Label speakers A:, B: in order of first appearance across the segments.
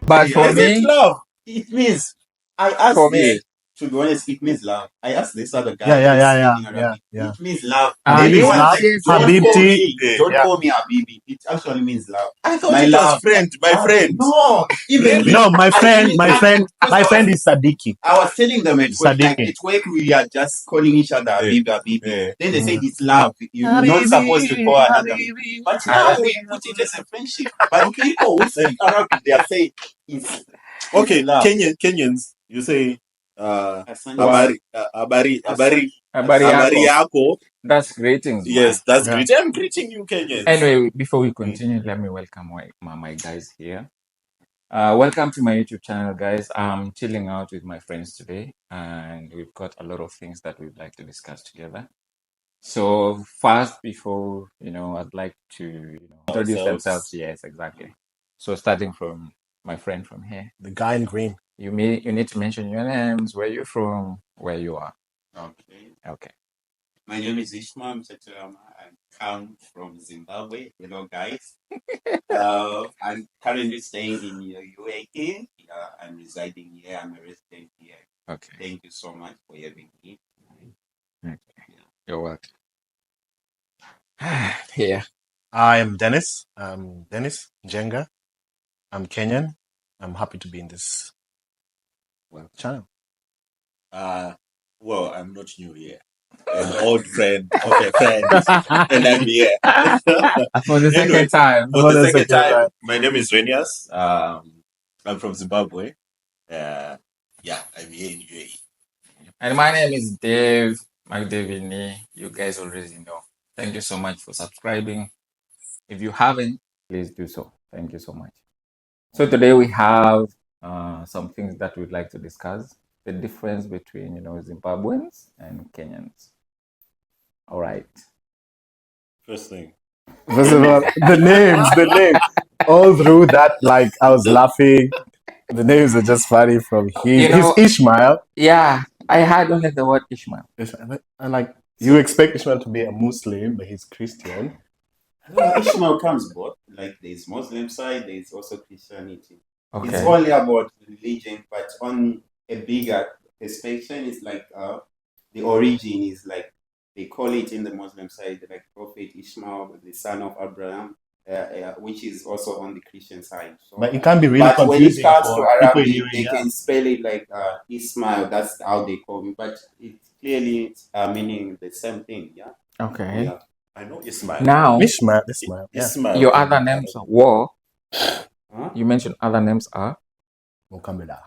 A: But for
B: Is it
A: me,
B: love? It means I asked
A: for me,
B: to be honest, it means love. I asked this other guy
C: Yeah,
B: who's speaking
C: yeah.
B: Arabic. It means love.
C: Habib
B: Maybe
C: is
B: one
C: love.
B: second.
C: Habibti.
B: Don't
C: Yeah.
B: call me Habibi. It actually means love.
D: I thought
B: My
D: it was
B: love.
D: friend. My friend.
B: No, even me.
C: No, my friend
B: Because
C: is Sadiki.
B: I was telling them at work, like
C: Sadiki.
B: at work we are just calling each other Habibi, Habibi.
D: Yeah.
B: Then they said it's love. You're not supposed to call another. But now we put it as a friendship. But people who speak Arabic, they are saying it's
D: Okay,
B: love.
D: Kenyans, you say
B: Asante.
D: abari
A: Abari yako.
D: yako.
A: That's greetings.
D: Yes,
A: Man.
D: that's greeting. I'm greeting you, Kenyans.
A: Anyway, before we continue, let me welcome my guys here. Welcome to my YouTube channel, guys. I'm chilling out with my friends today, and we've got a lot of things that we'd like to discuss together. So first, before I'd like to introduce themselves. Yes, exactly. So starting from my friend from here,
C: The guy in green.
A: you need to mention your names, where you're from, where you are. Okay.
B: My name is Ishmael Mtetelama. I come from Zimbabwe. Hello, guys. I'm currently staying in UAE. I'm residing here. I'm a resident here.
A: Okay.
B: Thank you so much for having me.
A: Okay. You're welcome. Yeah.
C: I am Dennis. Dennis Jenga. I'm Kenyan. I'm happy to be in this channel.
D: Well, I'm not new here. An old friend of a friend, and I'm here.
A: For the
D: Anyway,
A: second time.
D: For the second time, my name is Renias. I'm from Zimbabwe. I'm here in UAE.
A: And my name is Dave McDavini. You guys already know. Thank you so much for subscribing. If you haven't, please do so. Thank you so much. So today we have some things that we'd like to discuss. The difference between Zimbabweans and Kenyans. All right.
D: First thing.
C: First of all, the names. All through that, like I was laughing. The names are just funny from him. He's Ishmael.
A: Yeah, I had only the word Ishmael.
C: And like you expect Ishmael to be a Muslim, but he's Christian.
B: Ishmael comes both. Like there's Muslim side, there's also Christianity.
A: Okay.
B: It's only about religion, but on a bigger perspective, it's like the origin is like they call it in the Muslim side like Prophet Ishmael, the son of Abraham, which is also on the Christian side. So,
C: but it can be really confusing.
B: When it comes to Arabic, they can spell it like Ismail. That's how they call me, but it's clearly meaning the same thing. Yeah.
A: Okay.
B: Yeah.
D: I know Ismail.
A: Now,
C: Ismail.
D: Ismail.
A: Your other names are War.
B: Huh?
A: You mentioned other names are
C: Mukamela.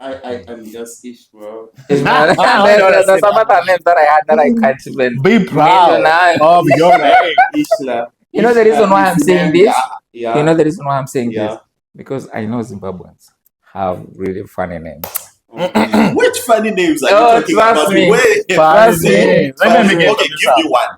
B: I'm just Ishmael.
A: There's some other names that I had that I can't even
C: be proud of your name.
B: Ishla.
A: You know the reason why I'm saying this?
B: Yeah.
A: You know the reason why I'm saying this? Because I know Zimbabweans have really funny names.
B: Okay.
D: Which funny names are you talking about?
A: Trust me.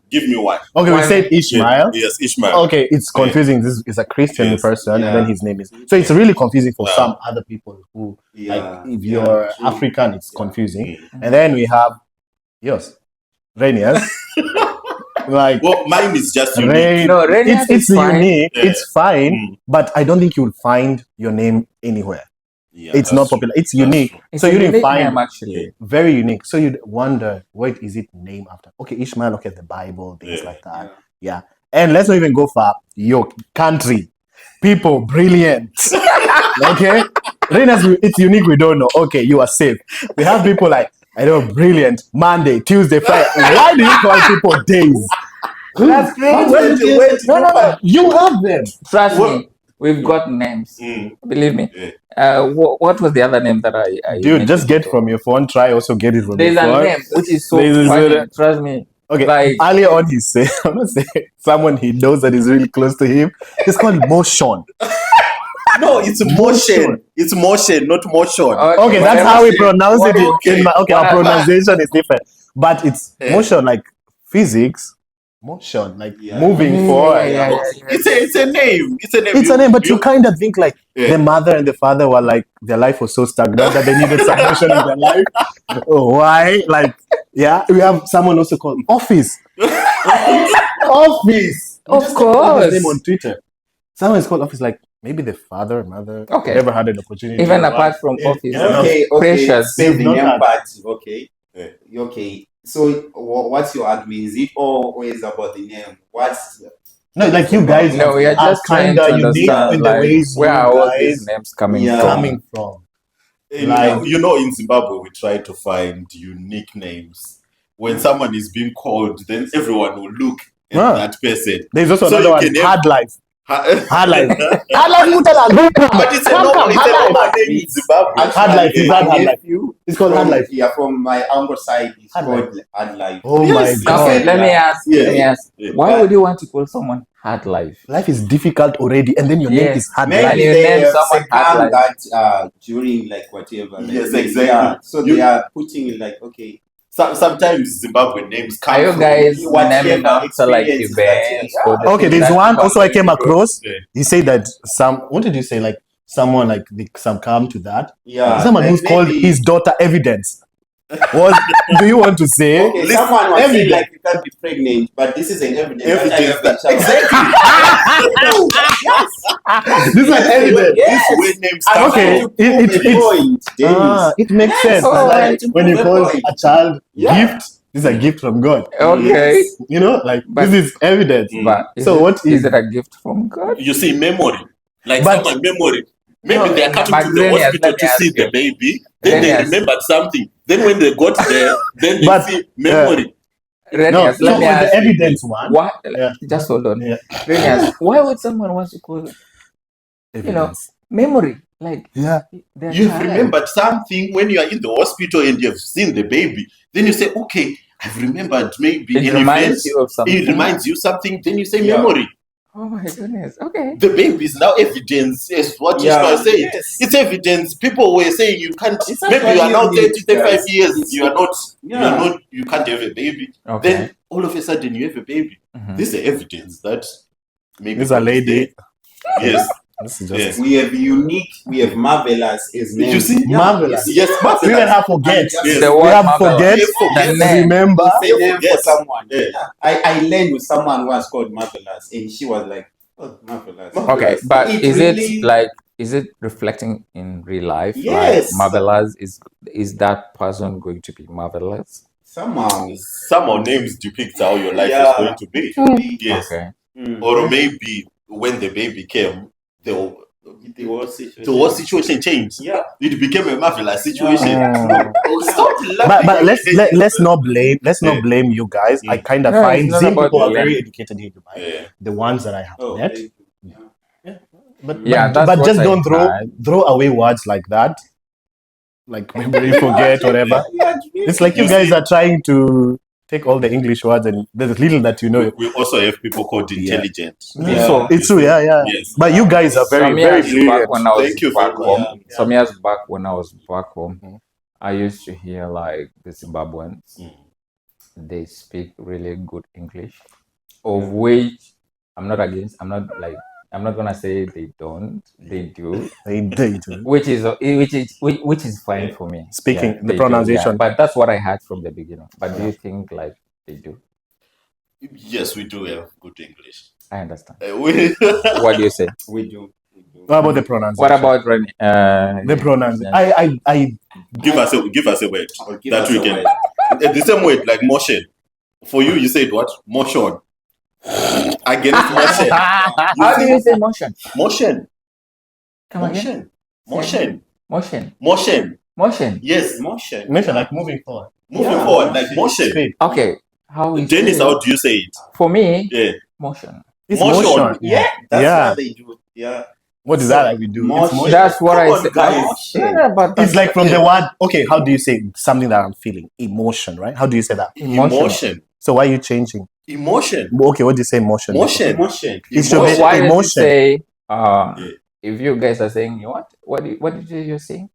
D: Give me one.
C: Okay, we said Ishmael.
D: Yes, Ishmael.
C: Okay, it's confusing. This is a Christian person, and then his name is. So it's really confusing for some other people who, like, if you're African, it's confusing. And then we have yours, Renias. Like,
D: well, mine is just unique.
A: No,
C: it's unique. It's fine, but I don't think you'll find your name anywhere. Yeah, it's not popular. It's unique.
A: It's
C: so you didn't find
A: name, actually
C: very unique. So you'd wonder, what is it named after? Okay, Ishmael, okay, the Bible, things like that. Yeah. And let's not even go far. Your country, people, brilliant. Okay, it's unique. We don't know. Okay, you are safe. We have people like brilliant. Monday, Tuesday, Friday. Why do you call people days?
A: That's crazy.
C: No. You have them.
A: Trust me. We've got names. Believe me. What was the other name that I
C: dude, just get from your phone. Try also get it from your phone.
A: There's a name which is so funny. Trust me.
C: Okay.
A: Like,
C: earlier on, he said, I'm not saying someone he knows that is really close to him. It's called motion.
D: No, it's motion. It's motion, not motion.
C: Okay, that's how we pronounce it. Our pronunciation is different, but it's motion, like physics. Motion, like moving forward.
D: It's a name.
C: It's a name, but you kind of think like the mother and the father were like, their life was so stagnant that they needed some motion in their life. Why? Like, we have someone also called Office. Office.
A: Of course.
C: His name on Twitter. Someone is called Office, like maybe the father, mother,
A: Okay.
C: never had an opportunity.
A: Even
C: to
A: apart
C: work.
A: from office,
B: Okay.
A: precious.
B: Say the
C: Not
B: name
C: had-
B: part. Okay.
D: Yeah.
B: Okay. So what's your argument? Is it always about the name? What's
C: No, like you guys
A: No, we are
C: are
A: just trying to
C: kinda unique
A: understand,
C: in the
A: like,
C: ways
A: where
C: you
A: are all these
C: guys
A: names coming
B: Yeah.
A: from?
C: coming from.
D: And, you know, in Zimbabwe, we try to find unique names. When someone is being called, then everyone will look at that person.
C: There's also
D: So
C: another
D: you
C: one,
D: can have-
C: hard life.
D: Ha-
C: Hard life. Hard life,
D: But it's a normal name in Zimbabwe.
C: Hard life, is that
B: my
C: hard life?
B: nephew
C: It's called hard
B: from,
C: life.
B: yeah, from my uncle's side, it's
C: Hard
B: called hard life.
C: Oh
D: Yes.
C: my god.
A: Okay, let me ask.
D: Yeah.
A: Let me ask.
D: Yeah.
A: Why
B: But-
A: would you want to call someone hard life?
C: Life is difficult already, and then your name
A: Yes.
C: is hard
B: Maybe
C: life.
A: you
B: they
A: name
B: have
A: someone hard
B: second
A: life.
B: that during like whatever. Like,
D: Yes,
B: yeah,
D: exactly.
B: so
D: You-
B: they are putting it like, okay,
D: Sometimes Zimbabwean names come
A: Are you
D: from
A: guys
B: whatever
A: naming after like
B: experiences
A: events
B: that
A: or the
C: Okay,
A: things
C: there's
A: that
C: one
A: people are
C: also I
A: going
C: came
A: to do?
C: across.
D: Yeah.
C: He said that what did you say? Like someone like some come to that.
B: yeah,
C: Someone
B: like
C: who's called
B: maybe-
C: his daughter evidence. What do you want to say?
B: Okay,
D: Listen,
B: someone was saying
C: evidence.
B: like you can't be pregnant, but this is an evidence.
D: Evidence
B: that I have a
D: that-
B: child.
C: This is evidence.
B: Yes.
D: This way names
B: I'm
D: come
C: Okay,
B: trying
D: from.
B: to prove a point, Dennis.
C: it makes
B: Yes,
C: sense.
A: oh,
C: It's like
B: right, to
C: when you
B: prove a
C: call
B: point.
C: a child
B: Yeah.
C: gift, this is a gift from God.
A: Okay,
B: Yes.
C: You know, like
A: But-
C: this is evidence.
A: but is
C: So
A: it,
C: what
A: is
C: is-
A: it a gift from God?
D: You see, memory. Like
C: But-
D: someone memory. Maybe
C: No,
D: they are coming
A: but
D: to the
A: Xenius,
D: hospital
A: let
D: to
A: me
D: see
A: ask
D: the
A: you.
D: baby. Then they
A: Xenius.
D: remembered something. Then when they got there, then they
C: But,
D: see memory.
A: Renias,
C: so
A: let me
C: on
A: ask
C: the
A: you.
C: evidence one.
A: What?
C: Yeah.
A: Just hold on.
C: Yeah.
A: Renias, why would someone want to call,
C: Evidence.
A: memory? Like,
C: Yeah.
A: their
D: You've
A: child.
D: remembered something when you are in the hospital and you've seen the baby. Then you say, okay, I've remembered maybe
A: It
D: an
A: reminds
D: event.
A: you of something.
D: It reminds you something. Then you say
B: Yeah.
D: memory.
A: Oh my goodness. Okay.
D: The baby is now evidence. Yes, what
B: Yeah,
D: Ishmael said.
B: yes.
D: It's evidence. People were saying you can't.
B: It's
D: Maybe
B: actually
D: you are now
B: evidence,
D: 30, 35
B: guys.
D: years.
B: It's-
D: You are not.
B: Yeah.
D: You can't have a baby.
A: Okay.
D: Then all of a sudden you have a baby.
A: Mhm.
D: This is evidence that maybe
C: This is a
D: God is
C: lady.
D: there. Yes.
C: This is just
D: Yes.
B: We have unique, we have marvelous as names.
D: You see?
B: Yeah,
C: Marvelous.
B: you see?
D: Yes,
C: We
D: marvelous.
C: even have forget.
D: Yes.
A: The
C: We
A: word
C: have
A: marvelous.
C: forget.
D: We have forget.
A: The name.
C: Remember.
B: It's a name for
D: Yes.
B: someone.
D: Yeah.
B: Yeah. I learned with someone once called Marvelous, and she was like, "Oh, Marvelous."
A: Okay, but
B: It
A: is
B: really-
A: it like, is it reflecting in real life?
B: Yes.
A: Like marvelous, is that person going to be marvelous?
B: Somehow.
D: Some of names depict how your life
B: Yeah.
D: is going to be. Yes.
A: Okay.
B: Mm.
D: Or maybe when the baby came, the
B: The whole situation.
D: changed.
B: Yeah.
D: It became a marvelous situation.
C: Mm.
D: Oh, stop laughing.
C: But let's not blame you guys. I kind of
A: No, it's
C: find
A: not
C: Zim
A: about
C: people are
A: blame.
C: very educated here in Dubai.
D: Yeah.
C: The ones that I have
B: Oh,
C: met.
B: thank you. Yeah.
C: But
A: Yeah, that's
C: but
A: what
C: just
A: I
C: don't
A: had.
C: throw away words like that. Like maybe forget whatever. It's like you guys are trying to take all the English words and there's little that you know.
D: We also have people called
C: Yeah.
D: intelligent.
B: Yeah.
A: So
C: It's true, yeah.
D: Yes.
C: But you guys are very,
A: some
C: very
A: years
C: brilliant.
A: back when I was
D: Thank you
A: back
D: very
A: home,
B: much.
A: some years back when I was back home,
C: Mhm.
A: I used to hear like the Zimbabweans.
D: Mm.
A: They speak really good English, of which I'm not against. I'm not gonna say they don't. They do,
C: They do.
A: which is fine for me.
C: Speaking, the
A: they do,
C: pronunciation.
A: But that's what I had from the beginning. But do you think like they do?
D: Yes, we do have good English.
A: I understand.
D: What
A: What do you say?
B: We do.
C: What about the pronunciation?
A: What about Rene?
C: the pronunciation?
A: Yeah.
C: I
D: give us a word
B: Or give
D: that
B: us
D: we
B: a
D: can.
B: word.
D: The same word like motion. For you said what? Motion. Against motion.
A: How do you say motion?
D: Motion.
A: Come again.
D: Motion.
A: Motion.
D: Motion.
A: Motion.
D: Yes.
B: Motion.
C: mentioned like moving forward.
D: Moving
B: Yeah.
D: forward, like motion.
C: Speed.
A: Okay. How is
D: Dennis,
A: it?
D: how do you say it?
A: For me,
D: Yeah.
A: motion.
C: It's
D: Motion.
C: motion.
B: Yeah, that's
C: Yeah.
B: what they do. Yeah.
C: What is that like we do? It's
B: Motion.
C: motion.
A: That's what
D: Come
A: I
D: on,
A: said.
D: guys.
A: No, but
C: It's like from
D: Yeah.
C: the word. Okay, how do you say something that I'm feeling? Emotion, right? How do you say that?
D: Emotion.
C: So why are you changing?
D: Emotion.
C: Okay, what do you say? Motion.
D: Motion.
B: Emotion.
C: It should be
A: why did you
C: emotion.
A: say?
D: Yeah.
A: If you guys are saying what did you say?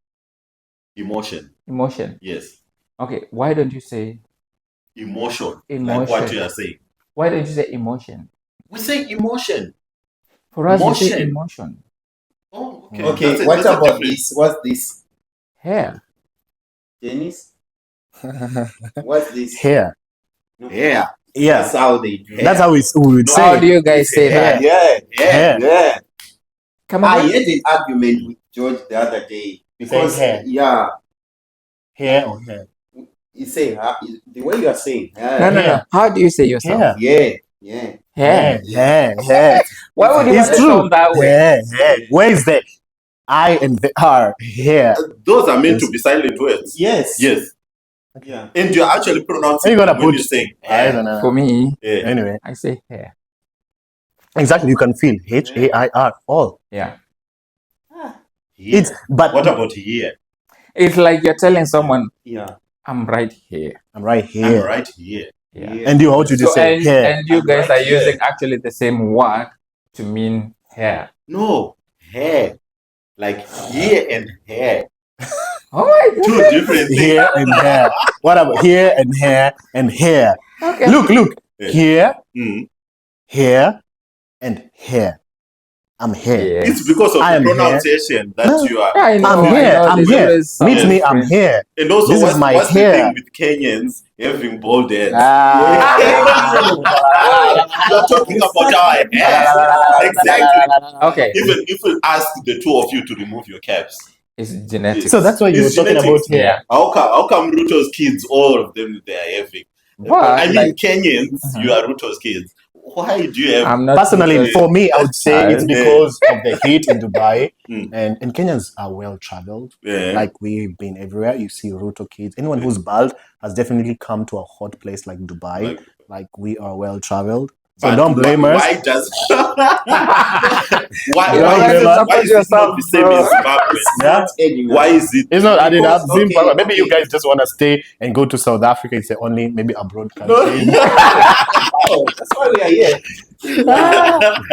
D: Emotion.
A: Emotion.
D: Yes.
A: Okay. Why don't you say?
D: Emotion. Like
A: Emotion.
D: what you are saying.
A: Why don't you say emotion?
D: We say emotion.
A: For us, we say
D: Motion.
A: emotion.
D: Oh, okay.
B: Okay,
D: That's a-
B: what
D: that's a
B: about
D: difference.
B: this? What's this?
A: Hair.
B: Dennis? What's this?
C: Hair.
B: No.
D: Yeah.
C: Yeah,
B: That's how they do.
C: that's how we would
A: How
C: say.
A: do you guys say that?
B: Yeah.
C: Hair.
B: Yeah. I had an argument with George the other day because
C: hair. Hair or hair?
B: You say the way you are saying.
A: No. How do you say yourself?
C: Hair.
B: Yeah.
C: Hair.
A: Why would you want
C: It's
A: to
C: true.
A: sound that way?
C: Hair. Where is the I and the R? Hair.
D: Those are meant to be silent words.
B: Yes.
D: Yeah. And you're actually pronouncing
C: You gotta
D: when
C: put
D: you're saying
C: I don't know.
A: For me,
C: Anyway,
A: I say hair.
C: exactly. You can feel HAIR all.
A: Yeah.
C: It's but
D: what about here?
A: It's like you're telling someone, I'm right here.
C: I'm right here.
D: I'm right here.
A: Yeah.
C: And you, how would you say hair?
A: And you guys are using actually the same word to mean hair.
D: No, hair. Like here and hair.
A: Oh my God.
D: Two different things.
C: Here and hair. What about here and hair and hair?
A: Okay.
C: Look.
D: Yeah.
C: Here,
D: Mm.
C: and hair. I'm here.
A: Yes.
D: It's because of
C: I
D: the
C: am
D: pronunciation that you are.
A: I know,
C: I'm here.
A: there's
C: Meet
A: some
C: me, I'm
A: difference.
C: here.
D: And also,
C: This is my
D: what's the
C: hair.
D: thing with Kenyans having bald heads? You're talking about our hair. Exactly.
A: Okay.
D: Even if we ask the two of you to remove your caps,
A: It's genetics.
C: So that's why you were
D: It's
C: talking about
D: genetics.
C: hair.
D: How come Ruto's kids, all of them, they are having?
A: But,
D: I mean,
A: like,
D: Kenyans, you are Ruto's kids. Why do you have?
A: I'm not
C: Personally,
A: because-
C: for me, I would say it's because of the heat in Dubai.
D: Mm.
C: And Kenyans are well traveled.
D: Yeah.
C: Like we've been everywhere. You see Ruto kids. Anyone who's bald has definitely come to a hot place like Dubai. Like we are well traveled. So don't blame us.
D: Why does why
A: You
D: is it not
A: yourself,
D: the same in Zimbabwe?
C: Yeah.
D: Why is it?
C: It's not added up.
B: Because-
C: Zimbabwe.
B: okay,
C: Maybe you guys just want to stay and go to South Africa. It's the only maybe abroad country.
B: That's why we are here.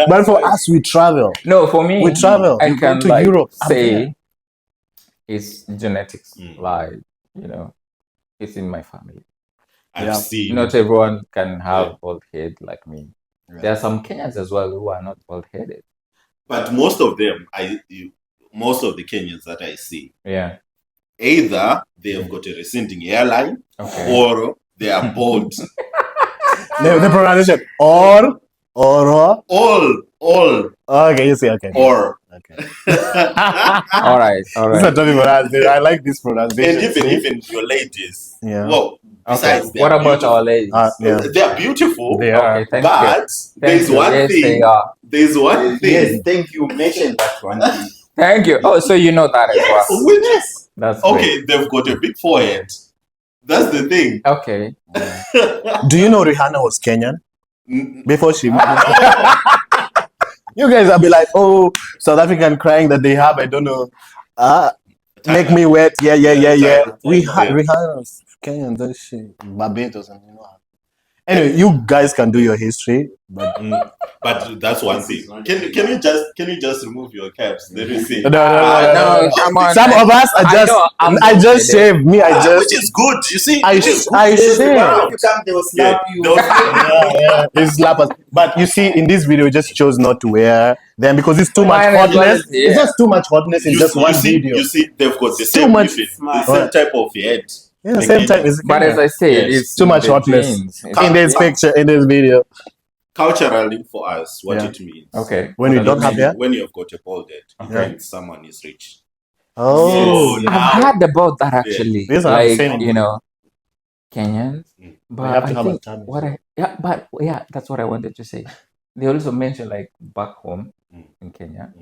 C: But for us, we travel.
A: No, for me,
C: We travel.
A: I
C: You
A: can
C: go to Europe. I'm
A: say
C: there.
A: it's genetics.
D: Mm.
A: Like, it's in my family.
D: I've seen.
A: Not everyone can have bald head like me.
C: Yeah.
A: There are some Kenyans as well who are not bald headed.
D: But most of them, most of the Kenyans that I see,
A: Yeah.
D: either they have got a receding hairline
A: Okay.
D: or they are bald.
C: The pronunciation. Or.
D: all.
C: Okay, you say okay.
D: Or.
C: Okay.
A: All right.
C: This is not talking about us. I like this pronunciation.
D: And even your ladies.
C: Yeah.
D: Well,
A: Okay.
D: besides they
A: What
D: are
A: about
D: beautiful.
A: our ladies?
C: Yeah.
D: They are beautiful.
C: They are.
A: Okay, thank you.
D: But there's one
A: Yes,
D: thing.
A: they are.
D: There's one thing.
B: Yes, thank you. Mention that one thing.
A: Thank you. Oh, so you know that as well.
B: Yes.
A: That's great.
D: Okay, they've got a big forehead. That's the thing.
A: Okay.
C: Do you know Rihanna was Kenyan
D: Mm,
C: before she? You guys will be like, oh, South African crying that they have. I don't know. Make me wet. Yeah. Rihanna was Kenyan. That shit. Barbados and Anyway, you guys can do your history, but
D: But that's one thing. Can you just remove your caps? Let me see.
C: no.
A: No, come on.
C: Some of us are just. I just shave. Me, I just.
D: Which is good. You see,
C: I
D: which is
C: shave.
B: If you come, they will slap you.
C: Yeah, it's slap us. But you see, in this video, we just chose not to wear them because it's too much
A: Mine as well
C: hotness.
A: is, yeah.
C: It's just too much hotness in just one video.
D: You see, they've got the
C: Too
D: same
C: much
D: the
B: smart.
D: same type of head.
C: Yeah, same time. It's
A: But as I said,
D: Yes.
A: it's
C: too much
A: the
C: hotness
A: genes.
C: in this picture, in this video.
D: Culturally, for us, what
C: Yeah.
D: it means.
A: Okay.
C: When you don't have hair.
D: When you've got a bald head, it
C: Yeah.
D: means someone is rich.
C: Oh,
D: Yes.
A: I've heard about that actually.
C: These are the
A: Like,
C: same.
A: Kenyans.
D: Mm.
A: But
C: They have to
A: I
C: have a
A: think
C: tummy.
A: that's what I wanted to say. They also mention like back home in Kenya,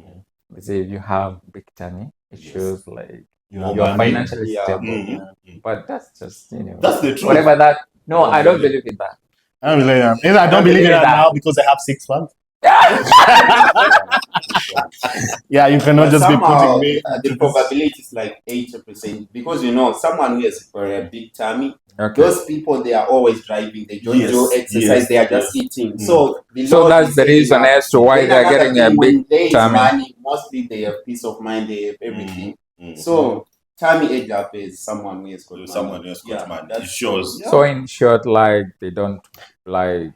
A: they say if you have big tummy, it
D: Yes.
A: shows like
D: More
A: you're
D: money.
A: financially
B: Yeah.
A: stable.
D: Mhm.
A: But that's just
D: That's the truth.
A: whatever that. No, I don't believe in that.
C: I don't believe in that now because I have 6 months. Yeah, you cannot
B: But
C: just be
B: somehow,
C: putting me.
B: the probability is like 80% because someone who has a big tummy,
A: Okay.
B: those people they are always driving. They don't
D: Yes,
B: do exercise.
D: yes,
B: They are just
D: yes.
B: eating.
D: Mm.
B: So
A: So that's the reason as to why they're getting a big tummy.
B: money. Mostly they have peace of mind. They have everything.
D: Mm.
B: So tummy age up is someone who has got
D: So someone else got money. It shows.
B: Yeah.
A: So in short, like they don't like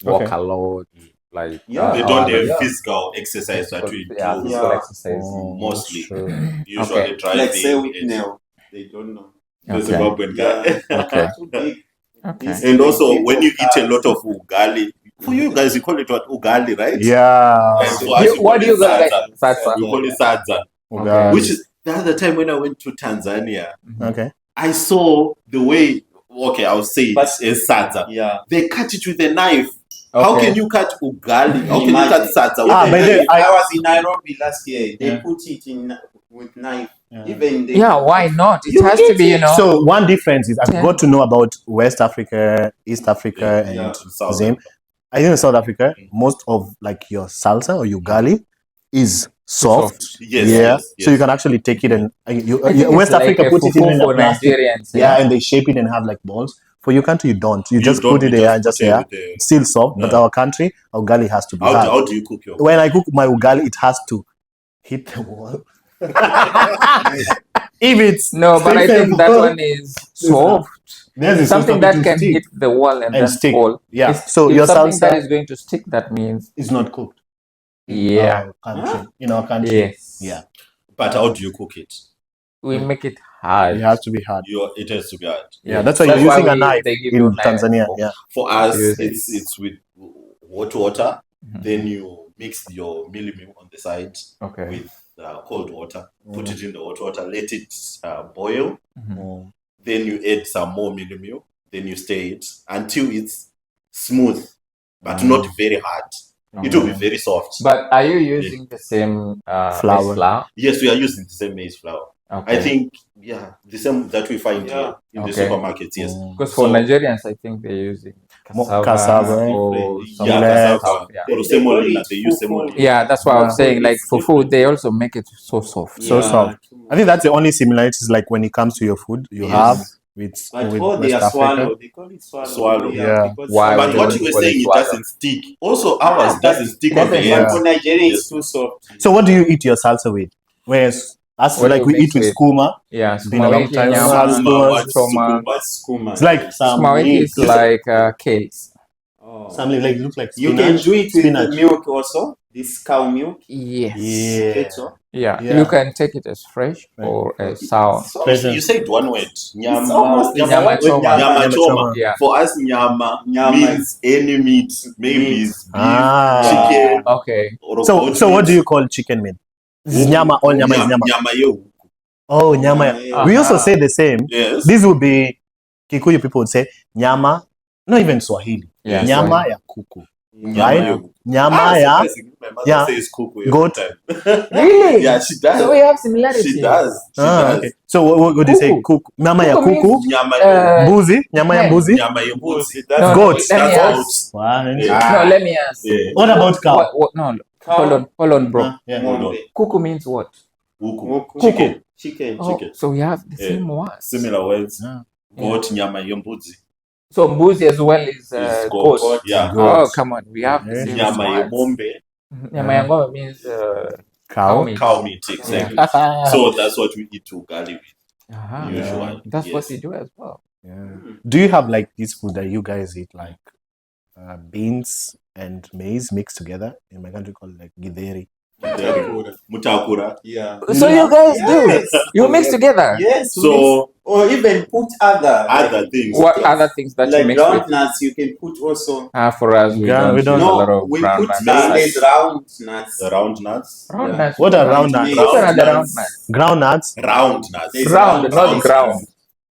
A: walk
C: Okay.
A: a lot. Like
B: Yeah.
D: They don't have
B: Yeah.
D: physical exercise that we do.
A: physical
B: Yeah.
A: exercise.
D: Mostly.
C: True.
D: Usually
A: Okay.
D: driving.
B: Like say with
D: and-
B: Nell, they don't know.
D: The
A: Okay.
D: Zimbabwean guy.
B: Yeah.
A: Okay.
B: Too big.
A: Okay.
B: This
D: And also,
B: big
D: when you eat a
B: cars.
D: lot of ugali, For you guys, you call it what? Ugali, right?
C: Yeah.
D: And for us,
A: What do you
D: call it
A: guys
D: sadza.
A: like?
D: You call it sadza.
C: Ugali.
D: Which is the other time when I went to Tanzania,
C: Okay.
D: I saw the way. Okay, I'll say it
B: But-
D: as sadza.
B: Yeah.
D: They cut it with a knife. How
A: Okay.
D: can you cut ugali? How can you
B: Imagine.
D: cut sadza?
C: Ah,
D: with a
C: but then
D: knife?
B: I was in Nairobi last year. They
C: Yeah.
B: put it in with knife.
C: Yeah.
B: Even they
A: Yeah, why not? It
B: You
A: has to
B: eat
A: be, you
B: it.
A: know.
C: So one difference is I've
A: Yeah.
C: got to know about West Africa, East Africa,
D: Yeah,
C: and
D: South
C: Zim.
D: Africa.
C: I think in South Africa, most of like your salsa or ugali is soft.
D: Yes,
C: Yeah.
D: yes,
C: So you
D: yes.
C: can actually take it and
A: I think
C: West
A: it's like
C: Africa
A: a
C: put it
A: fufu
C: in
A: for
C: a plastic.
A: Nigerians.
C: Yeah, and they shape it and have like balls. For your country, you don't. You just
D: don't,
C: put it
D: you
C: there
D: just
C: and just
D: put it
C: yeah.
D: with the-
C: It's still soft, but
D: Yeah.
C: our country, ugali has to be hard.
D: How do you cook your?
C: When I cook my ugali, it has to hit the wall. If it's
A: No, but I think that
C: fixable,
A: one is soft.
C: Theirs is
A: Something
C: soft,
A: that
C: it will
A: can
C: stick
A: hit the wall and then
C: stick.
A: fall.
C: Yeah.
A: It's-
C: So
A: if
C: your
A: something that
C: salsa
A: is going to stick, that means
C: is not cooked.
A: yeah,
C: Our country. In our country.
A: yes,
C: Yeah.
D: But how do you cook it?
A: we make it hard.
C: It has to be hard.
D: It has to be hard.
C: Yeah, that's why
A: That's
C: you're
A: why
C: using a knife
A: they give
C: in
A: you knife
C: Tanzania.
A: for-
C: Yeah.
D: For us,
A: Use it.
D: it's with hot water.
A: Mhm.
D: Then you mix your millimil on the side
A: Okay.
D: with cold water. Put it in the hot water. Let it boil.
A: Mhm.
D: Then you add some more millimil. Then you stir it until it's smooth, but not very hard. It will be very soft.
A: But are you using the same
C: Flour.
A: maize flour?
D: Yes, we are using the same maize flour.
A: Okay.
D: I think, the same that we find here in the
A: Okay.
D: supermarkets. Yes.
A: Because for
D: So-
A: Nigerians, I think they're using cassava,
C: cassava,
A: or some
D: Yeah,
C: Millet.
D: cassava.
A: Yeah.
D: Or
B: They
D: semolina.
B: call it
D: They use
B: fufu.
D: semolina.
A: Yeah, that's why I was
B: Fufu
A: saying, like
B: is
A: for
B: different.
A: food, they also make it so soft.
C: So soft. I think that's the only similarities like when it comes to your food you
D: Yes.
C: have with
B: But
C: with
B: all they
C: West
B: are
C: Africa.
B: swallow. They call it swallow.
D: Swallow.
C: Yeah.
B: because
A: Why
B: swallow
D: But
A: they
D: what
A: don't
D: you were
A: call it
D: saying, it
A: swallow.
D: doesn't stick. Also, ours doesn't stick on the
A: doesn't-
B: But
D: end.
B: for Nigeria,
D: Yes.
B: it's too soft.
C: So what do you eat your salsa with? Whereas us
A: What do
C: like
A: you
C: we
A: mix
C: eat with
A: with?
C: skuma.
A: Yeah,
C: It's been a long
A: skumawiki,
C: time.
A: nyama,
C: Skuma,
D: what's
A: choma.
B: What's skuma?
C: It's like some
A: Skumawiki
C: meat.
A: is like kales.
B: Oh.
C: Something like looks like
B: You
C: spinach.
B: can do it with
C: spinach.
B: the milk also. This cow milk.
A: Yes.
C: Yeah.
B: Keto.
A: Yeah.
C: Yeah.
A: You can take it as fresh
C: Right.
A: or as sour.
B: So
C: Present.
D: You said one word.
B: it's almost the
A: Nyama
B: same.
A: choma.
D: Nyama choma.
A: Yeah.
D: For us, nyama
B: Nyama.
D: means any meat. Maybe
B: Meat.
D: it's beef,
C: Ah.
D: chicken,
A: Okay.
D: or
C: So
D: goat
C: what
D: meat.
C: do you call chicken meat? This is nyama. All nyama is nyama.
D: Nyama yo.
C: Oh, nyama.
B: Yeah.
C: We also say the same.
D: Yes.
C: This would be Kikuyu people would say nyama, not even Swahili.
A: Yeah,
C: Nyama
A: Swahili.
C: ya kuku.
D: Nyama
C: Right?
D: yo.
C: Nyama ya
D: surprisingly, my mother
C: yeah.
D: says kuku every
C: Goat.
D: time.
A: Really?
D: Yeah, she does.
A: So we have similarities.
D: She does. She does.
C: Okay. So what do you say?
A: Kuku.
C: Kuku. Nyama ya
A: Kuku
C: kuku.
A: means-
D: Nyama yo.
C: Mbuzi. Nyama ya
A: hen.
C: mbuzi.
D: Nyama yo mbuzi.
A: No,
C: Goat.
A: Let me
D: That's
A: ask.
C: One.
D: Yeah.
A: No, let me ask.
D: Yeah.
C: What about cow?
A: No,
B: Cow.
A: hold on, bro.
C: Yeah.
D: Hold on.
B: Ng'ombe.
A: Kuku means what?
D: Kuku.
B: Chicken.
D: Chicken.
A: Oh,
D: Chicken.
A: so we have the
D: Yeah.
A: same words.
D: Similar words.
C: Yeah.
D: Goat, nyama yo mbuzi.
A: So mbuzi as well is
D: Is
A: goat.
D: goat. Yeah.
A: Oh, come on. We have the
C: Yeah.
A: same
D: Nyama yo
A: words.
D: ng'ombe.
A: Nyama ya ng'ombe means
C: Cow.
A: meat.
D: Cow meat, exactly. So that's what we eat to ugali with.
A: Aha.
D: Usually.
A: That's what
D: Yes.
A: we do as well.
C: Yeah. Do you have like this food that you guys eat like beans and maize mixed together? In my country called like githeri.
D: Mutakura.
B: Yeah.
A: So you guys
B: Yes.
A: do. You mix together.
B: Yes.
D: So
B: or even put other
D: things.
A: What other things that you
B: like
A: mix with?
B: groundnuts. You can put also.
A: For us, we
C: Yeah,
A: don't
C: we don't-
A: use a lot
B: No,
A: of
B: we
A: brown
B: put
A: nuts.
B: there's round nuts.
D: The round nuts.
A: Round
B: Yeah.
A: nuts.
C: What are round nuts?
B: Maize.
A: What are the round nuts?
C: Ground nuts.
D: Round nuts.
B: There's
A: Round,
B: round
A: not
B: nuts.
A: ground.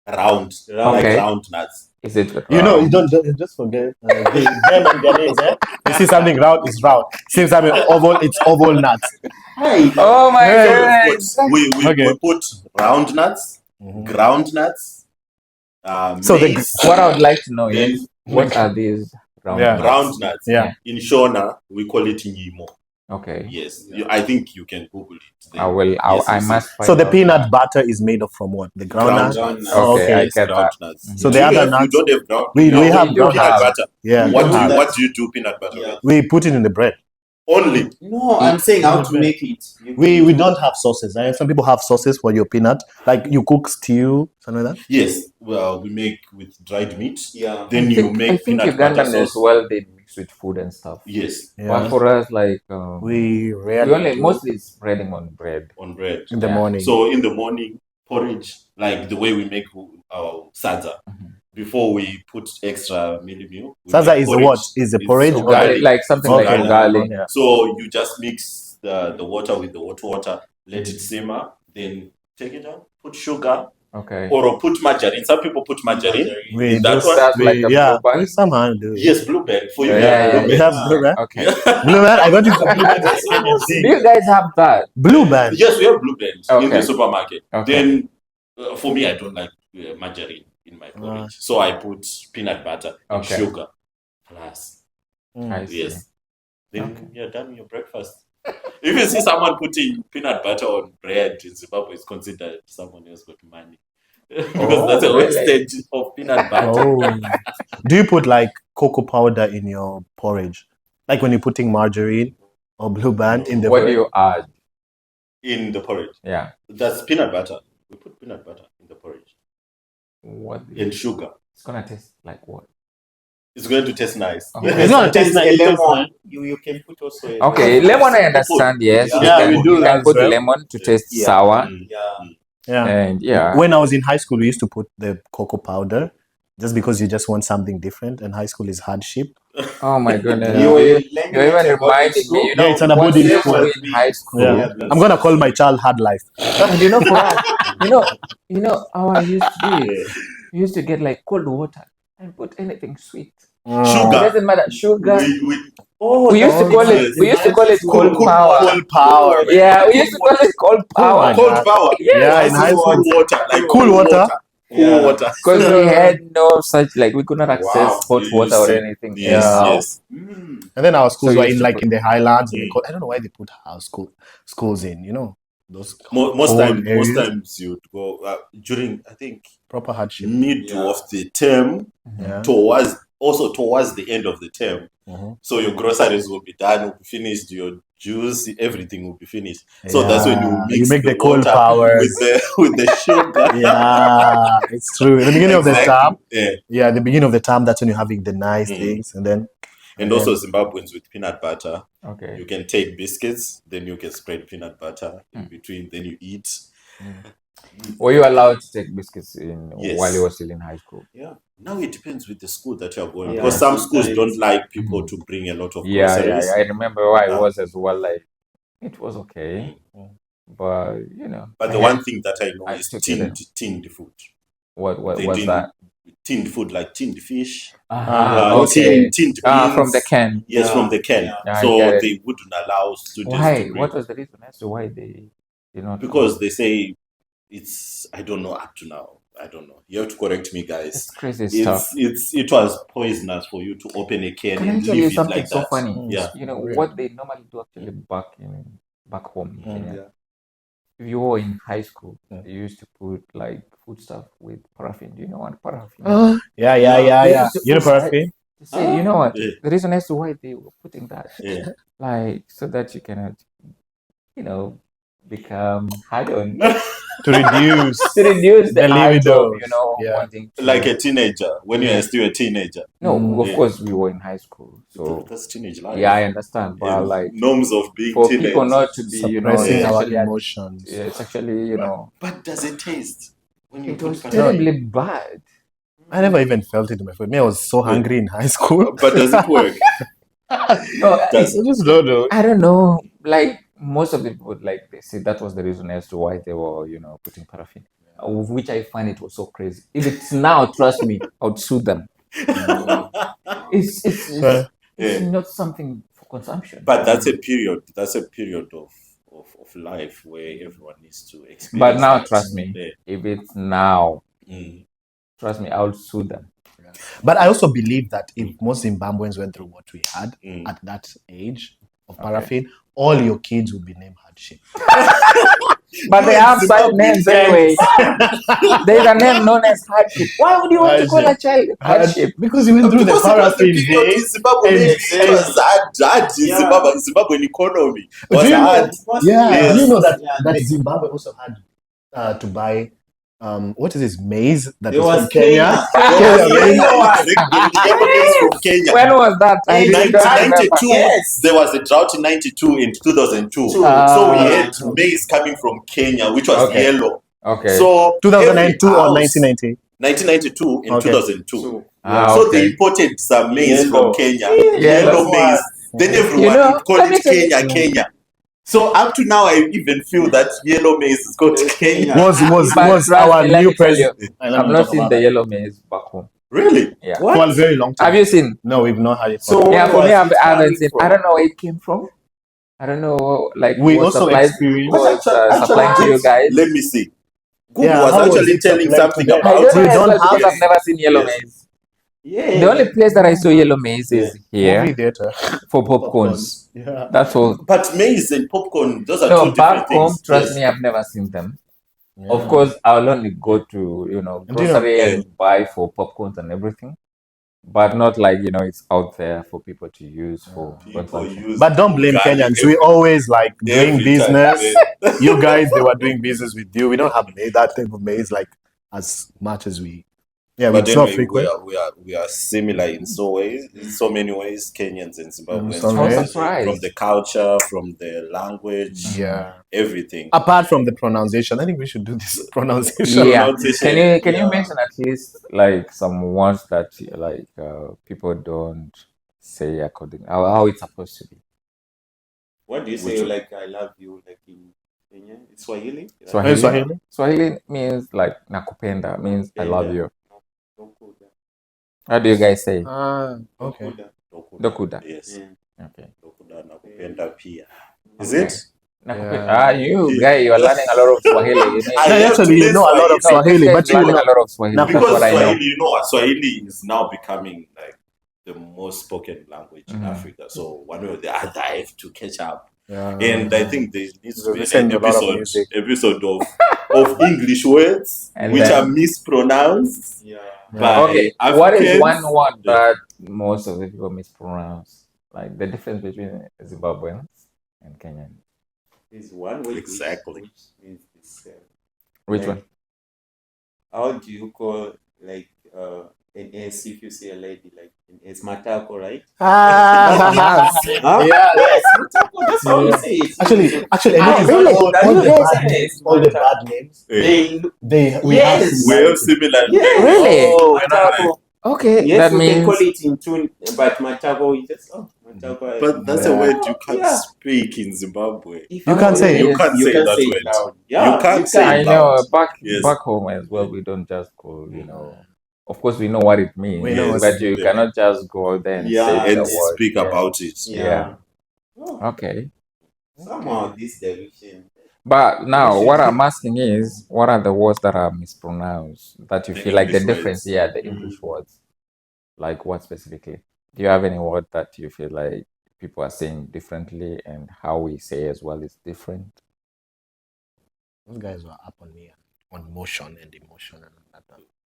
D: Round.
B: Round.
D: Like
A: Okay.
D: round nuts.
A: Is it?
C: You know, you don't just forget them and their names. Eh? You see something round is round. See something oval, it's oval nuts.
B: Hey.
A: Oh my
C: Yeah.
A: goodness.
D: We
C: Okay.
D: put round nuts, ground nuts,
C: So the-
D: maize,
A: What I would like to know
D: then
A: is what are these round
C: Yeah.
A: nuts?
D: round nuts.
C: Yeah.
D: In Shona, we call it nyimo.
A: Okay.
D: Yes. I think you can Google it. Then.
A: I will.
D: Yes,
A: I
D: you see.
A: must find
C: So the
A: out
C: peanut
A: that.
C: butter is made of from what? The ground
D: Ground
C: nuts.
B: Ground
D: nuts.
B: nuts.
C: Oh,
A: Okay,
C: okay.
A: I get
D: ground
A: that.
D: nuts.
C: So
D: Do
C: the
D: you
C: other
D: have-
C: nuts-
D: You don't have ground.
C: We
D: No,
C: have
A: do
C: ground
D: peanut
A: have.
D: butter.
C: Yeah.
D: What
B: have.
D: what do you do peanut butter?
B: Yeah.
D: with?
C: We put it in the bread.
D: Only.
B: No, I'm saying how to make it.
C: We don't have sauces. Some people have sauces for your peanut, like you cook stew, something like that.
D: Yes. Well, we make with dried meat.
B: Yeah.
D: Then you make
A: I think
D: peanut butter
A: Ugandan
D: sauce.
A: as well. They mix with food and stuff.
D: Yes,
C: Yeah.
A: But for us, like
C: We
A: we
C: rarely
A: only
C: do
A: mostly spreading on bread.
D: on bread.
C: in the
A: Yeah.
C: morning.
D: So in the morning, porridge, like the way we make our sadza, before we put extra mini meal.
C: Salsa is what? Is the porridge?
D: Ugali.
A: Like something like ugali.
C: Yeah.
D: So you just mix the water with the hot water, let it simmer, then take it out, put sugar.
A: Okay.
D: Or put margarine. Some people put margarine.
C: We
D: that
C: do
D: one.
A: That's like a
C: yeah,
A: blueband.
C: we somehow do.
D: Yes, blueband. For you,
A: Yeah.
C: We have blueband.
A: Okay.
C: Blueband. I got it. Blueband.
A: Do you guys have that?
C: Blueband.
D: Yes, we have blueband in
A: Okay.
D: the supermarket.
A: Okay.
D: Then, for me, I don't like margarine in my porridge, so I put peanut butter and
A: Okay.
D: sugar plus.
A: I see.
D: Yes. Then you're done with your breakfast. If you see someone putting peanut butter on bread in Zimbabwe, it's considered someone else got money. Because that's a wastage of peanut butter.
C: Do you put like cocoa powder in your porridge? Like when you're putting margarine or blueband in the
A: What
C: porridge?
A: do you add?
D: In the porridge?
A: Yeah.
D: That's peanut butter. We put peanut butter in the porridge.
A: What?
D: And sugar.
A: It's gonna taste like what?
D: It's going to taste nice.
A: Okay.
C: It's not taste like
B: lemon. You can put also
A: Okay, lemon I understand, yes.
C: Yeah, we do
A: You
C: that
A: can
C: as
A: put
C: well.
A: lemon to taste sour.
C: Yeah.
A: And yeah.
C: When I was in high school, we used to put the cocoa powder just because you just want something different, and high school is hardship.
A: Oh my goodness.
B: You
A: You even reminded me, you know,
C: it's an
A: what
C: boarding
A: year
C: school.
A: were we in high school?
C: Yeah. I'm gonna call my child hard life.
A: And you know, for us, you know how I used to do it. We used to get like cold water and put anything sweet. It
D: Sugar.
A: doesn't matter. Sugar.
D: We
A: used to call it. We used to call it cold power.
C: Cold power.
A: Yeah, we used to call it cold power.
D: Cold power.
C: Yeah, in high school.
D: Water. Like
C: Cool water.
D: Cool water.
A: Because we had no such, like, we could not access hot
D: You
A: water or
D: see.
A: anything.
D: Yes,
A: anyhow.
D: yes.
C: And then our schools
A: So
C: were
A: you
C: in
A: used to
C: like
A: put-
C: in the highlands. And I don't know why they put our schools in. You know, those
D: Most
C: cold areas.
D: times you'd go during, I think,
C: proper hardship.
D: mid of the term,
C: Yeah.
D: towards the end of the term.
C: Mhm.
D: So your groceries will be done, will be finished, your juice, everything will be finished. So that's when you mix
C: make the cold
D: water
C: powers.
D: with the sugar.
C: Yeah, it's true. At the beginning of the term,
D: Yeah.
C: at the beginning of the term, that's when you're having the nice things, and then
D: And also Zimbabweans with peanut butter.
A: Okay.
D: You can take biscuits, then you can spread peanut butter in between, then you eat.
A: Were you allowed to take biscuits
D: Yes.
A: while you were still in high school?
D: Yeah. Now it depends with the school that you're going.
B: Yeah.
D: Because some schools don't like people to bring a lot of groceries.
A: I remember where I was as well. Like, it was okay, but you know.
D: But the one thing that I know
A: I
D: is
A: took it in.
D: tinned food.
A: What
D: They
A: was
D: didn't-
A: that?
D: Tinned food, like tinned fish.
A: Okay.
D: Tinned beans.
A: From the can.
D: Yes, from the can.
A: Yeah, I
D: So
A: get it.
D: they wouldn't allow students
A: Why?
D: to bring.
A: What was the reason as to why they did not?
D: Because they say it's, I don't know up to now. I don't know. You have to correct me, guys.
A: It's crazy stuff.
D: It was poisonous for you to open a can
A: Can I
D: and
A: tell you
D: leave it
A: something
D: like
A: so
D: that.
A: funny?
D: Yeah.
A: You know what they normally do actually back home in Kenya. If you were in high school, they used to put like food stuff with paraffin. Do you know what paraffin?
C: yeah. You know, paraffin.
A: They say, you know what?
D: Yeah.
A: The reason as to why they were putting that,
D: Yeah.
A: like, so that you cannot, become hard on
C: To reduce.
A: to reduce the
C: The
A: urge of,
C: libido. Yeah.
A: wanting to.
D: Like a teenager, when you're still a teenager.
A: No, of
D: Yeah.
A: course we were in high school, so
D: That's teenage life.
A: yeah, I understand, but
D: Yeah,
A: like
D: norms of being
A: for
D: teenage.
A: people not to be,
C: Suppressing
A: it's
C: our
A: actually,
C: emotions.
A: it's actually,
D: But does it taste? When you
A: it
D: put
A: was
D: paraffin?
A: terribly bad.
C: I never even felt it in my food. I was so hungry in high school.
D: But does it work?
A: No,
C: I just don't know.
A: I don't know. Like most of the people, like they say that was the reason as to why they were, putting paraffin, which I find it was so crazy. If it's now, trust me, I would sue them. It's not something for consumption.
D: But that's a period. That's a period of life where everyone needs to experience.
A: But now,
D: that.
A: trust me,
D: Yeah.
A: if it's now,
D: Mm.
A: trust me, I would sue them.
C: But I also believe that if most Zimbabweans went through what we had at that age of paraffin, all your kids would be named hardship.
A: But they have such names anyway. There's a name known as hardship. Why would you want to call a child hardship?
C: Because you went through the
D: Because it was the
C: paraffin
D: period in
C: days.
D: Zimbabwe,
C: and-
D: maybe it was hard in Zimbabwe. Zimbabwean economy was
C: Do you know-
D: hard.
C: Yeah, do you know that
B: Yeah.
C: Zimbabwe also had to buy what is this maize that
B: It
C: was
B: was
C: from Kenya?
D: From Kenya.
A: When was that? I really don't remember.
D: 1992, there was a drought in 92 and 2002. So we had maize coming from Kenya, which was
A: Okay.
D: yellow.
A: Okay.
D: So
C: 2002
D: every
C: or
D: house-
C: 1990?
D: 1992 and
C: Okay.
D: 2002.
B: So,
D: So they imported some maize from Kenya, yellow maize. Then everyone called it Kenya. So up to now, I even feel that yellow maize is called Kenya.
C: Was our new president?
A: I've not seen the yellow maize back home.
D: Really?
A: Yeah.
C: For a very long time.
A: Have you seen?
C: No, we've not had it.
B: So
A: Yeah, for me, I
B: was it
A: haven't
B: coming
A: seen.
B: from?
A: I don't know where it came from. I don't know. Like
C: We
A: was
C: also
A: supplied,
C: experienced-
A: was supplying to you guys.
D: Let me see. Google
C: Yeah,
D: was
C: how was
D: actually
C: it
D: telling
C: supplied to
D: something
C: them?
A: I
D: about
A: don't know
C: We
A: as
C: don't
A: well
C: have
A: because I've never seen yellow
D: Yes.
A: maize.
B: Yeah.
A: The only place that I saw yellow maize is here
C: Movie theater.
A: for popcorns.
C: Yeah.
A: That's all.
D: But maize and popcorn, those are
A: No,
D: two different
A: back home,
D: things.
A: trust
D: Yes.
A: me, I've never seen them.
C: Yeah.
A: Of course, I'll only go to
C: And do you know-
A: grocery and buy for popcorns and everything, but not like it's out there for people to use for
D: People
A: consumption.
D: use
C: But don't blame
D: garlic
C: Kenyans. We always like doing
D: every
C: business.
D: time.
C: You guys, they were doing business with you. We don't have that type of maize like as much as we. Yeah,
D: But
C: it's not
D: anyway,
C: frequent.
D: we are similar in so many ways, Kenyans and Zimbabweans,
C: so
A: I was
C: many.
A: surprised.
D: from the culture, from the language,
C: Yeah.
D: everything.
C: Apart from the pronunciation, I think we should do this pronunciation.
A: Yeah.
D: Pronunciation,
A: Can you mention at least like some words that like people don't say according how it's supposed to be?
B: What do you
D: Which
B: say?
D: one?
B: Like I love you, like in Kenya, it's Swahili.
C: In Swahili?
A: Swahili means like nakupenda, means I love you.
B: Dokuda.
A: How do you guys say?
C: Okay.
A: Dokuda.
D: Yes.
B: Yeah.
A: Okay.
D: Dokuda nakupenda pia. Is
A: Okay.
D: it?
A: Nakupenda. You guy, you are learning a lot of Swahili. You need-
D: I have
C: Actually,
D: to
C: you know a lot of
A: No,
C: Swahili,
A: this guy
C: but
A: is
C: you
A: learning
C: know.
A: a lot of Swahili. That's
D: Because
A: what I know.
D: Swahili, you know what, Swahili is now becoming like the most spoken language in Africa. So one way or the other, I have to catch up.
C: Yeah.
D: And I think there needs to be
C: Listen
D: an
C: to a lot of music.
D: episode of English words
A: And
D: which
A: then-
D: are mispronounced
B: Yeah.
D: by
A: Okay,
D: Africans.
A: what is one word that most of the people mispronounce? Like the difference between Zimbabweans and Kenyans.
B: There's one way
D: Exactly.
B: which means the same.
A: Which
B: Like,
A: one?
B: How do you call like an S if you say a lady like an S matako, right?
C: Huh?
B: Yeah, yes, matako. That's how you say it.
C: Actually,
A: Ah,
C: I noticed
A: really?
C: all the
A: Yes,
C: bad
A: yes.
C: names, all the bad names. We have
B: Yes.
D: We have
C: similarities.
D: similar
B: Yes.
A: Really?
D: Oh,
B: matako.
A: Okay,
B: Yes,
A: that
B: you can call
A: means
B: it in tune, but matako is just matako.
D: but that's
C: Yeah.
D: a word you can't
B: Yeah.
D: speak in Zimbabwe.
B: If
C: You can't say it.
D: You can't say that
B: it
D: word.
B: loud. Yeah,
D: You can't say
A: I
D: it
A: know
D: loud.
A: back
D: Yes.
A: back home as well. We don't just go, Of course, we know what it means,
C: We know
A: but you
D: Yeah.
A: cannot just go out there and
B: Yeah.
A: say the
D: And
A: word.
D: speak
A: Yeah.
D: about it.
A: Yeah.
B: Oh,
A: Okay.
B: somehow this direction.
A: But now, what I'm asking is, what are the words that are mispronounced that you
D: The
A: feel like the
D: English
A: difference?
D: words.
A: Yeah, the English words. Like what specifically? Do you have any word that you feel like people are saying differently and how we say as well is different?
C: Those guys were up on me on motion and emotion and that.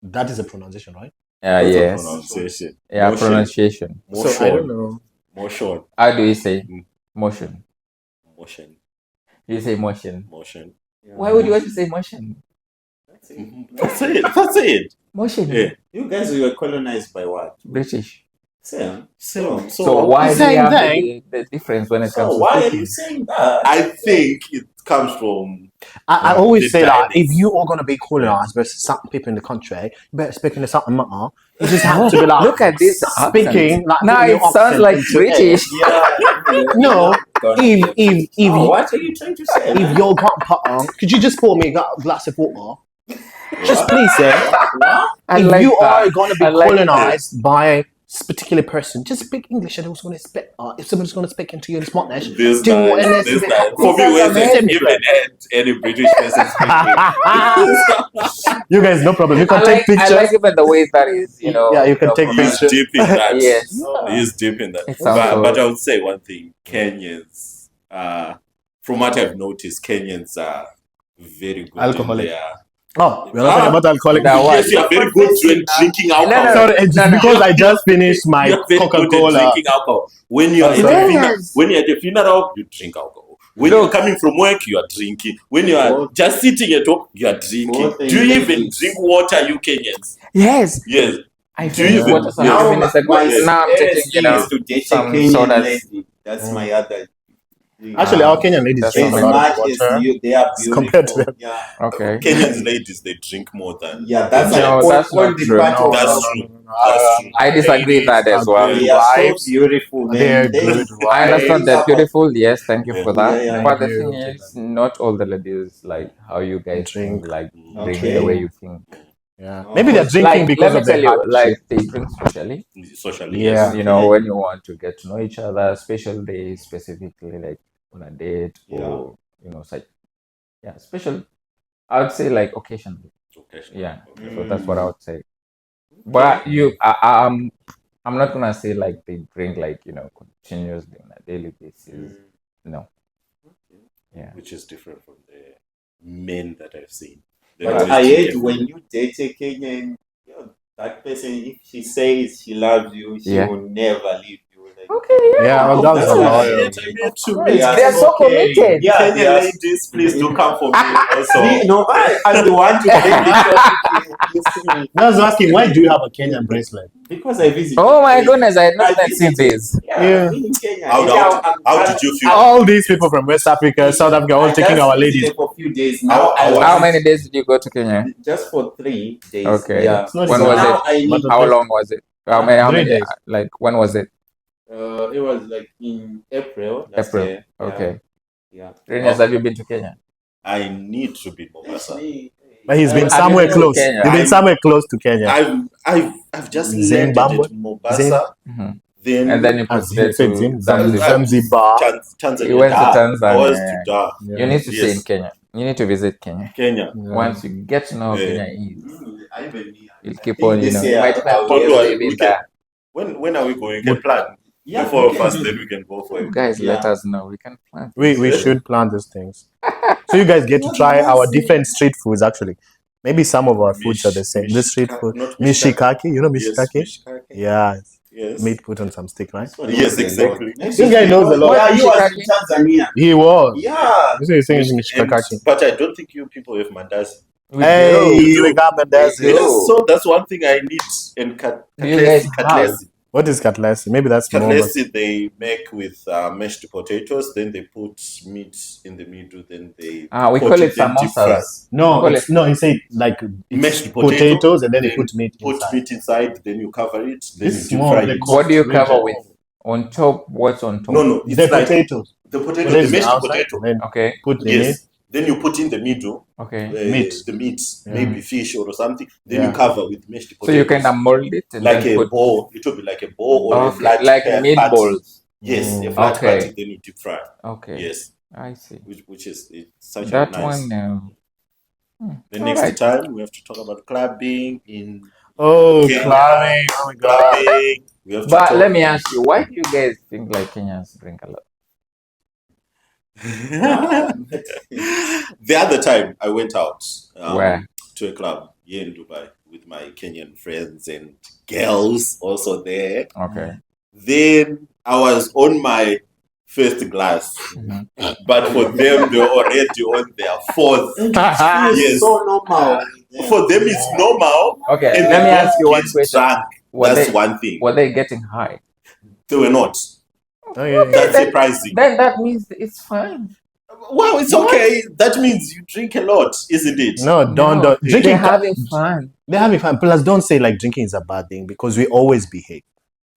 C: That is a pronunciation, right?
D: That's a
A: Yes.
D: pronunciation.
A: Yeah,
D: Motion.
A: pronunciation.
C: So I don't know.
D: Motion.
A: How do you say
D: Mm.
A: motion?
D: Motion.
A: You say motion.
D: Motion.
B: Yeah.
A: Why would you want to say motion?
B: That's it.
D: That's it. That's it.
A: Motion.
D: Yeah.
B: You guys were colonized by what?
A: British.
B: Same.
D: So,
A: So why do you
C: Same
A: have
C: thing.
A: the difference when it comes
B: So
A: to
B: why are
A: speaking?
B: you saying that?
D: I think it comes from
C: I always
D: the
C: say that
D: dialects.
C: if you are going to be colonized by some people in the country, you better speak in a certain manner. You just have to be like,
A: Look at this
C: speaking
A: accent.
C: like
A: Now
C: putting your
A: it sounds
C: accent
A: like
C: into it.
A: British.
C: No, if
B: Oh, what are you trying to say?
C: if your grandpa, could you just pour me a glass of water? Just please, sir.
A: I
C: If
A: like
C: you
A: that.
C: are going to be
A: I like
C: colonized by a particular person, just speak English and who's going to speak. If someone's going to speak into you in Spanish,
D: this
C: do
D: guy.
C: what
D: This
C: it
D: guy.
C: is.
D: For me, when they
C: Simple.
D: even had any British person speaking,
C: You guys, no problem. You can take
A: I
C: pictures.
A: like even the way that is,
C: Yeah, you can take
A: from-
D: he's
C: pictures.
D: deep in that.
A: Yes.
D: He's deep in that.
A: It sounds so-
D: But I would say one thing: Kenyans, from what I've noticed, Kenyans are very good
C: Alcoholic.
D: in their.
C: Oh, we're not talking about alcoholic.
A: That one.
D: Yes, you are very good when drinking alcohol.
A: no.
C: Sorry, it's because I just finished my
D: You're very good at
C: Coca-Cola.
D: drinking alcohol. When you are
A: Yes.
D: when you're at a funeral, you drink alcohol. When you're coming from work, you are drinking. When you are just sitting at home, you are drinking.
B: Both
D: Do you
B: things.
D: even drink water, you Kenyans?
A: Yes.
D: Yes.
A: I
D: Do you
A: finished
D: even-
A: water some
D: Yeah.
A: minutes ago.
B: my
A: Now I'm
B: favorite
A: taking,
B: thing is to date a
A: some
B: Kenyan
A: sodas.
B: lady. That's my other.
C: Actually, our Kenyan ladies
A: That's
C: drink a
A: so
C: lot
B: As
C: of
B: much as
C: water.
B: they are
C: Compared to
B: beautiful.
C: them.
B: Yeah.
A: Okay.
D: Kenyan ladies, they drink more than.
B: Yeah, that's
A: No,
B: like
A: that's
B: all
A: not
B: the
A: true.
B: part of
D: That's
B: them.
D: true. That's true.
A: I disagree with that as well.
B: They are so
C: Wives,
B: beautiful, man.
C: they're
B: They-
C: good
A: I understand they're
B: wives.
A: beautiful. Yes, thank you
D: Yeah.
A: for that.
B: Yeah, yeah.
A: But the
C: Thank
A: thing
C: you.
A: is, not all the ladies like how you guys
C: Drink.
A: think, like drink
B: Okay.
A: the way you think.
C: Yeah.
B: Oh.
C: Maybe they're drinking
A: Like,
C: because
A: let me
C: of the
A: tell you, like
C: hardship.
A: they drink socially.
D: Socially,
C: Yeah.
D: yes.
A: You know,
B: Okay.
A: when you want to get to know each other, special days, specifically like on a date or such. Yeah, special. I would say like occasionally.
D: Occasionally.
A: Yeah,
D: Okay.
A: so that's what I would say. But I'm not gonna say like they drink like continuously on a daily basis. No. Yeah.
D: Which is different from the men that I've seen. They
B: But
D: always
B: I
D: drink
B: heard
D: every
B: when
D: day.
B: you date a Kenyan, that person, if she says she loves you, she
A: Yeah.
B: will never leave you. Like,
A: Okay, yeah.
C: Yeah, well, that was
B: That's
C: a
B: what I
C: lawyer.
B: heard.
D: I met two
A: course.
D: men.
B: They are
A: They are so
B: caring.
A: committed.
B: Yeah, they
D: Kenyan
B: are.
D: ladies, please do come for me also.
B: Me, no, I'm the one to take the shot if you see me.
C: I was asking, why do you have a Kenyan bracelet?
B: Because I visited.
A: Oh my
B: Kenya.
A: goodness, I had not
B: I
A: seen
B: visited.
A: this.
B: Yeah,
C: Yeah.
B: I've been in Kenya.
D: How did you feel?
C: All these people from West Africa, South Africa, all taking our ladies.
B: for a few days. Now
A: How many days did you go to Kenya?
B: Just for 3 days.
A: Okay.
B: Yeah.
C: It's not
A: When
C: easy.
A: was
B: Now
A: it?
B: I need.
A: How long was it? How
C: Three
A: many?
C: days.
A: Like when was it?
B: It was like in April last
A: April.
B: year.
A: Okay.
B: Yeah.
A: Renius, have you been to Kenya?
D: I need to be in Mombasa.
C: But he's been
A: Have you
C: somewhere
A: been to
C: close.
A: Kenya?
C: You've been somewhere close to Kenya.
D: I've just
C: Zimbabwe?
D: landed at Mombasa.
A: Mhm.
D: Then
A: And then you proceeded to
C: Zanzibar.
D: Tanzania.
A: You went to
D: Dar.
A: Tanzania.
D: I was to Dar.
A: You need to stay in
D: Yes.
A: Kenya. You need to visit Kenya.
D: Kenya.
A: Once you get to know how
D: Yeah.
A: Kenya is, you'll keep
B: think
A: on,
B: this
A: you
B: year
A: might
B: I will-
A: even
D: Don't worry,
A: living
D: we can-
A: there.
D: When are we going? We can plan.
B: Yeah,
D: The four
B: we
D: of
B: can
D: us,
B: do
D: then we can go for it.
A: Guys, let
B: Yeah.
A: us know. We can plan.
C: We should plan these things. So you guys get to try our different street foods actually. Maybe some of our foods are the same. The street food.
D: Not
C: Mishikaki, you know
D: Yes,
C: mishikaki?
D: mishikaki.
C: Yeah.
D: Yes.
C: Meat put on some stick, right?
D: Yes, exactly.
C: This guy knows a lot.
B: Yeah, you was in
A: Mishikaki?
B: Tanzania.
C: He was.
B: Yeah.
C: This is saying mishikaki.
D: But I don't think you people have mandazi.
A: We
C: Hey,
A: do.
C: we got Mandazi.
A: We do.
D: Yes, so that's one thing I need. And
A: Do you guys have?
D: katlesi.
C: What is katlesi? Maybe that's more.
D: Katlesi they make with mashed potatoes. Then they put meat in the middle. Then they
A: We
D: coat
A: call it
D: then deep fry.
A: samosas.
C: No,
A: Call
C: it's, no, he said like it's
D: Mashed
C: potatoes and then they
D: then
C: put meat inside.
D: meat inside. Then you cover it. Then
C: This
D: you
C: is
D: deep
C: more
D: fry
C: of the
D: it.
A: What do you cover
C: region.
A: with? On top, what's on top?
D: No, it's
C: The
D: like
C: potatoes.
D: the potato,
C: Potatoes
D: the mashed
C: outside,
D: potato.
C: and then
A: Okay.
C: put the
D: Yes. Then you put in the middle
A: Okay.
C: Meat.
D: the meat,
C: Yeah.
D: maybe fish or something. Then
C: Yeah.
D: you cover with mashed potatoes.
A: So you kind of mold it and
D: like
A: then
D: a
A: put
D: ball. It will be like a ball or a
A: okay,
D: flat
A: like
D: patty.
A: meatballs.
D: Yes, a
C: Mm.
D: flat
A: Okay.
D: patty. Then you deep fry.
A: Okay.
D: Yes,
A: I see.
D: which is it's such
A: That
D: a nice.
A: one.
D: The
A: All
D: next
A: right.
D: time we have to talk about clubbing in
C: Oh,
D: Kenya.
C: clubbing. Oh my god.
D: clubbing. We have to
A: But
D: talk.
A: let me ask you, why do you guys think like Kenyans drink a lot?
D: The other time I went out
A: Where?
D: to a club here in Dubai with my Kenyan friends and girls also there.
A: Okay.
D: Then I was on my first glass,
A: Mhm.
D: but for them they were already on their fourth. Yes.
B: So normal.
D: For them it's normal.
A: Okay.
D: And
A: Let
D: they
A: me
D: don't
A: ask you one
D: get
A: question.
D: drunk.
A: Were
D: That's
A: they
D: one thing.
A: were they getting high?
D: They were not.
C: Oh, yeah, yeah.
D: That's surprising.
A: Then that means it's fine.
D: Wow, it's okay. That means you drink a lot, isn't it?
C: No, don't.
A: They're
C: Drinking,
A: having fun.
C: they're having fun. Plus, don't say like drinking is a bad thing because we always behave.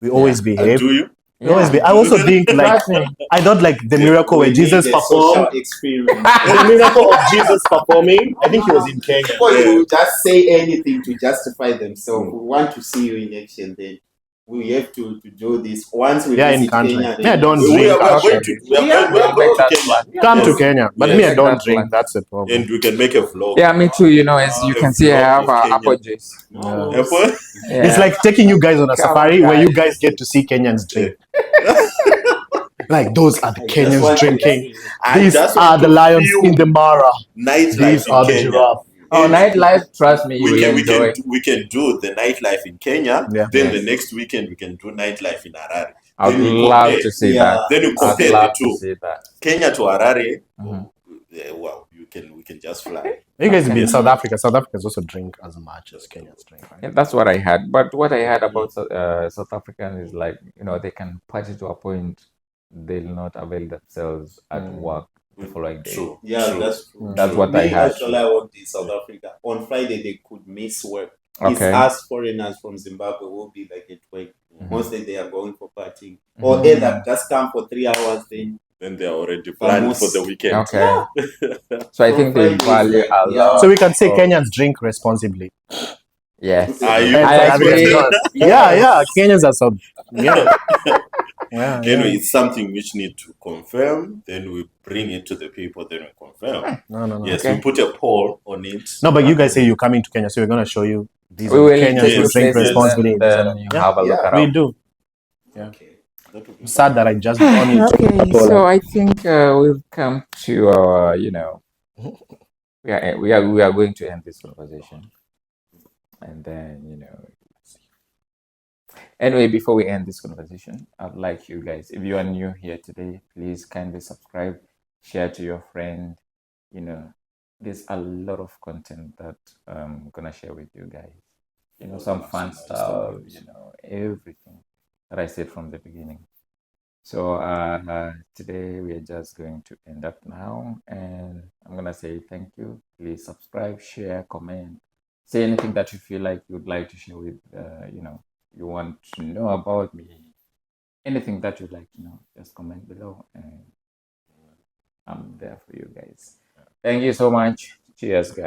C: We always behave.
D: Do you?
C: We always be. I also think like
A: Trust me.
C: I don't like the miracle where Jesus performed.
B: Experience.
C: The miracle of Jesus performing. I think he was in Kenya.
B: People will just say anything to justify themselves. We want to see you in action. Then we have to do this once we
C: Yeah, in
B: visit
C: country.
B: Kenya.
C: Me, I don't
D: We
C: drink.
D: are
A: Okay.
D: going to we are
B: Yeah,
D: going
A: Make
D: to
A: that
D: Kenya.
A: plan.
C: Come
D: Yes.
C: to Kenya, but
D: Yes.
C: me, I
A: Make
C: don't
A: that
C: drink.
A: plan.
C: That's the problem.
D: And we can make a vlog.
A: Yeah, me too. As you
D: A
A: can see, I
D: vlog
A: have
D: of Kenya.
A: apple juice.
B: No.
D: Apple?
A: Yeah.
C: It's like taking you guys on a
A: Come
C: safari
A: on,
C: where you
A: guys.
C: guys get to see Kenyans drink. Like those are the
B: I just
C: Kenyans
B: want to
C: drinking.
B: see.
D: I
C: These
D: just
C: are
D: want
C: the
D: to
C: lions
D: feel
C: in the Mara.
D: nightlife
C: These
D: in
C: are the
D: Kenya.
C: giraffe.
A: Oh,
D: And
A: nightlife, trust me, you will enjoy.
D: we can do the nightlife in Kenya.
C: Yeah.
D: Then
A: Yes.
D: the next weekend we can do nightlife in Harare.
A: I would
D: Then we
A: love
D: compare-
A: to see
B: Yeah.
A: that.
D: Then you
A: I'd
D: compare
A: love
D: the
A: to
D: two.
A: see that.
D: Kenya to Harare.
A: Mhm.
D: Wow, we can just fly.
C: You guys have been in
D: Yes.
C: South Africa. South Africans also drink as much as Kenyans drink. Right?
A: Yeah, that's what I had. But what I had about South African is like, they can party to a point. they'll not avail themselves at work the following day.
D: True.
B: Yeah,
D: True.
B: that's true.
A: That's what I
B: Me,
A: had.
B: actually, I worked in South Africa. On Friday, they could miss work. It's
A: Okay.
B: us foreigners from Zimbabwe will be like at work.
A: Mhm.
B: Mostly they are going for partying. Or either just come for 3 hours, then
D: They are already planned for the weekend.
A: Okay. So I
B: So
A: think they
B: Friday is
A: value
B: like,
A: a
B: yeah.
A: lot.
C: So we can say Kenyans drink responsibly.
A: Yes.
D: Are you
C: And
A: I
C: Africans
A: agree.
C: don't. Yeah. Kenyans are so. Yeah.
D: Anyway, it's something which need to confirm. Then we bring it to the people. Then we confirm.
C: No.
D: Yes,
A: Okay.
D: we put a poll on it.
C: No, but you guys say you're coming to Kenya, so we're gonna show you these
A: We
C: are the
A: will
C: Kenyans
A: take
C: who
A: you
C: drink
A: places
C: responsibly.
A: and then you have a look
B: Yeah.
A: around.
C: We do. Yeah.
B: Okay.
C: Sad that I just don't need to.
A: Okay, so I think we've come to our, we are going to end this conversation, and then anyway, before we end this conversation, I'd like you guys, if you are new here today, please kindly subscribe, share to your friend. There's a lot of content that I'm gonna share with you guys. Some fun stuff, everything that I said from the beginning. So today we are just going to end up now, and I'm gonna say thank you. Please subscribe, share, comment, say anything that you feel like you'd like to share with you want to know about me. Anything that you'd like to know, just comment below, and I'm there for you guys. Thank you so much. Cheers, guys.